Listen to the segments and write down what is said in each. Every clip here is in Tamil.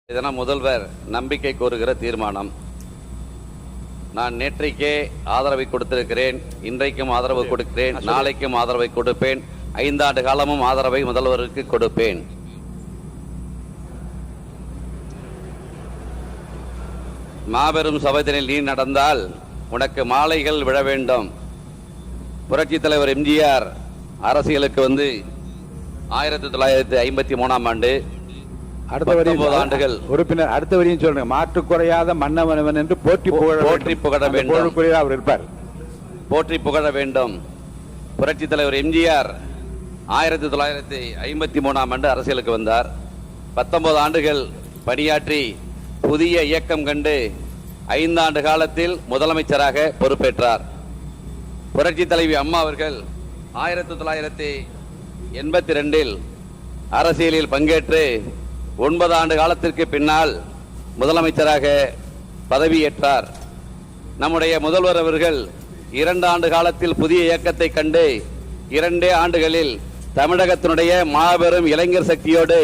இதனால் முதல்வர் நம்பிக்கை கோருகிற தீர்மானம். நான் நேற்றைக்கே ஆதரவை கொடுத்திருக்கிறேன், இன்றைக்கும் ஆதரவு கொடுக்கிறேன், நாளைக்கும் ஆதரவை கொடுப்பேன், 5 ஆண்டு காலமும் ஆதரவை முதல்வருக்கு கொடுப்பேன். மாபெரும் சபைதனில் நீ நடந்தால் உனக்கு மாலைகள் விழ வேண்டும். புரட்சித் தலைவர் எம்ஜிஆர் அரசியலுக்கு வந்து 1953ஆம் ஆண்டு 19 ஆண்டுகள் உறுப்பினர். அடுத்த வரையும் சொல்றேன். மாற்று குறையாத மன்னவனவன் என்று போற்றி புகழ வேண்டும். அவர் இருப்பார். போற்றி புகழ வேண்டும். புரட்சி தலைவர் எம்ஜிஆர் 1953ஆம் ஆண்டு அரசியலுக்கு வந்தார். 19 ஆண்டுகள் பணியாற்றி புதிய இயக்கம் கண்டு 5 ஆண்டு காலத்தில் முதலமைச்சராக பொறுப்பேற்றார். புரட்சி தலைவி அம்மா அவர்கள் 1982இல் அரசியலில் பங்கேற்று 9 ஆண்டு காலத்திற்கு பின்னால் முதலமைச்சராக பதவியேற்றார். நம்முடைய முதல்வர் அவர்கள் 2 ஆண்டு காலத்தில் புதிய இயக்கத்தை கண்டு 2 ஆண்டுகளில் தமிழகத்தினுடைய மாபெரும் இளைஞர் சக்தியோடு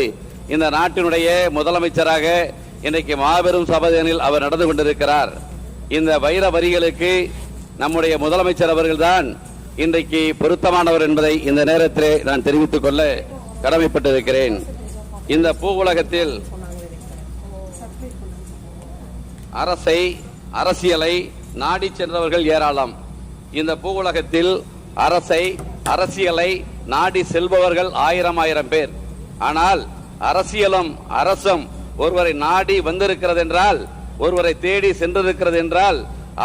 இந்த நாட்டினுடைய முதலமைச்சராக இன்றைக்கு மாபெரும் சபையில் அவர் நடந்து கொண்டிருக்கிறார். இந்த வைர வரிகளுக்கு நம்முடைய முதலமைச்சர் அவர்கள்தான் இன்றைக்கு பொருத்தமானவர் என்பதை இந்த நேரத்திலே நான் தெரிவித்துக் கொள்ள கடமைப்பட்டிருக்கிறேன். இந்த பூ உலகத்தில் அரசியலை நாடி சென்றவர்கள் ஏராளம். இந்த பூ உலகத்தில் அரசியலை நாடி செல்பவர்கள் 1000 பேர். ஆனால் அரசியலும் அரசும் ஒருவரை நாடி வந்திருக்கிறது என்றால், ஒருவரை தேடி சென்றிருக்கிறது என்றால்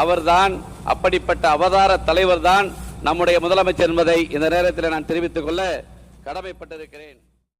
அவர்தான், அப்படிப்பட்ட அவதார தலைவர் தான் நம்முடைய முதலமைச்சர் என்பதை இந்த நேரத்தில் நான் தெரிவித்துக் கொள்ள கடமைப்பட்டிருக்கிறேன்.